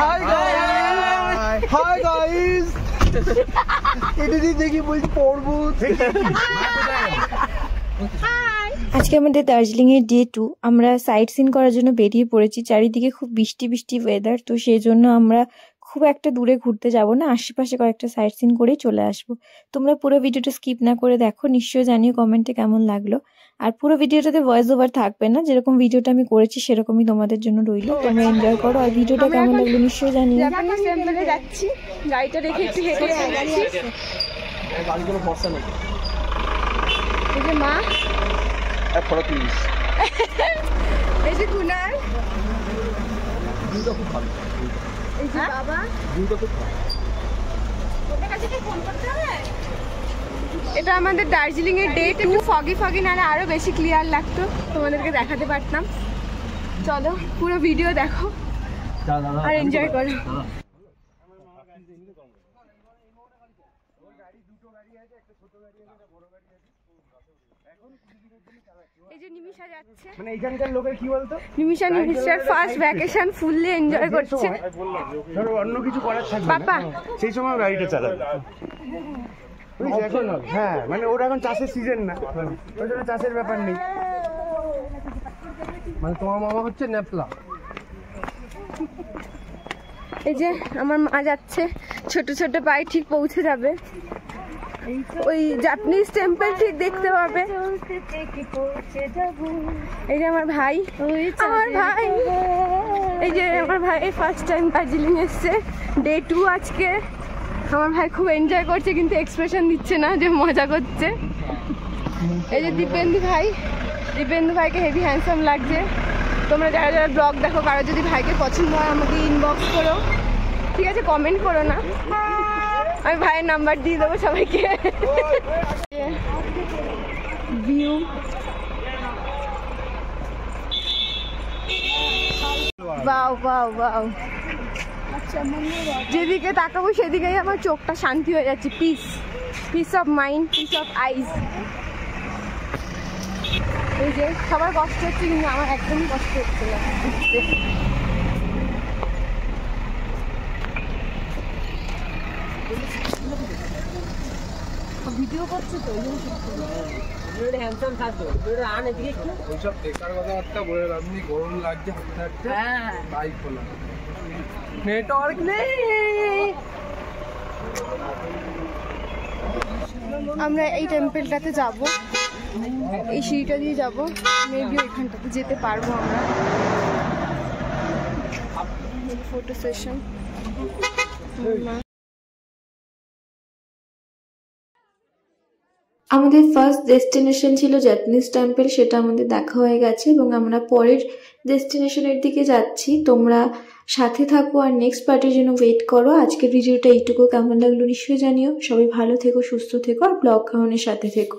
Hi guys এটা দেখি বলছি পর্বত। আজকে আমাদের দার্জিলিং এর ডে 2। আমরা সাইট সিন করার জন্য বেরিয়ে পড়েছি। চারিদিকে খুব বৃষ্টি বৃষ্টি ওয়েদার, তো সেই জন্য আমরা খুব একটা দূরে ঘুরতে যাব না, আশেপাশে কয়েকটা সাইট সিন করেই চলে আসবো। তোমরা পুরো ভিডিওটা স্কিপ না করে দেখো, নিশ্চয়ই জানিও কমেন্টে কেমন লাগলো। আর পুরো ভিডিওটাতে ভয়েস ওভার থাকবে না, যেরকম ভিডিওটা আমি করেছি সেরকমই তোমাদের জন্য রইলো। তোমরা এনজয় করো, আর ভিডিওটা কেমন লাগলো নিশ্চয়ই জানিও। জাপানিজ টেম্পলে যাচ্ছি, গাড়িটা রেখে একটু হেঁটে যাচ্ছি। গাড়িগুলো ভরসা নেই। এই যে মা, ফটো প্লিজ। এই যে কুনাল, ভিউটা খুব ভালো। এই যে বাবা, ভিউটা খুব ভালো। ওদের কাছে কি ফোন করতে হবে? এটা আমাদের দার্জিলিং এর ডে 2। ফগি ফগি নালে আরো বেশি ক্লিয়ার লাগতো, তোমাদেরকে দেখাতে পারতাম। চলো পুরো ভিডিও দেখো আর এনজয় করো। এই যে নিমিষা যাচ্ছে, মানে এইখানকার লোকের কি বলতো, নিমিষার ফার্স্ট ভ্যাকেশন ফুললি এনজয় করছে। ধরো অন্য কিছু করার থাকবে বাবা সেই সময় গাড়িটা চালাবে। হ্যাঁ মানে ওর এখন চাষের সিজন না, ওই জন্য চাষের ব্যাপার নেই। মানে তোমার মামা হচ্ছে নেপলা। এই যে আমার মা যাচ্ছে, ছোট ছোট পায়ে ঠিক পৌঁছে যাবে। ওই জাপানিজ টেম্পল ঠিক দেখতে পাবে। এই যে আমার ভাই, এই যে আমার ভাই ফার্স্ট টাইম দার্জিলিং এসছে, ডে 2 আজকে। আমার ভাই খুব এনজয় করছে, কিন্তু এক্সপ্রেশন দিচ্ছে না যে মজা করছে। এই যে দীপেন্দু ভাইকে হেভি হ্যান্ডসাম লাগছে। তোমরা যারা যারা ব্লগ দেখো, কারো যদি ভাইকে পছন্দ হয় আমাকে ইনবক্স করো, ঠিক আছে? কমেন্ট করো না, আমি ভাইয়ের নাম্বার দিয়ে দেবো সবাইকে। ভিউ বাও বাও বাও, যেদিকে তাকাবো সেদিকেই আমার চোখটা শান্তি হয়ে যাচ্ছে। Piece of mind, piece of আইজ। এই যে সবার কষ্ট হচ্ছে, কিন্তু আমার একদমই কষ্ট হচ্ছে না। ভিডিও করছে তো হ্যান্ডসাম থাকতো, ওইসব বেকার কথাবার্তা বলে আপনি গরম লাগছে হাঁটতে হাঁটতে, বাইক খোলা, নেটওয়ার্ক নেই। আমরা এই টেম্পলটাতে যাব, এই সিঁড়িটা দিয়ে যাব, মেবি ওইখানটাতে যেতে পারবো আমরা। Photo session. আমাদের ফার্স্ট ডেস্টিনেশন ছিল জাপানিজ টেম্পল, সেটা আমাদের দেখা হয়ে গেছে এবং আমরা পরের ডেস্টিনেশনের দিকে যাচ্ছি। তোমরা সাথে থাকো আর নেক্সট পার্টের জন্য ওয়েট করো। আজকের ভিডিওটা এইটুকু, কেমন লাগলো নিশ্চয়ই জানিও। সবাই ভালো থেকো, সুস্থ থেকো আর ব্লগ খাওয়ানোর সাথে থেকো।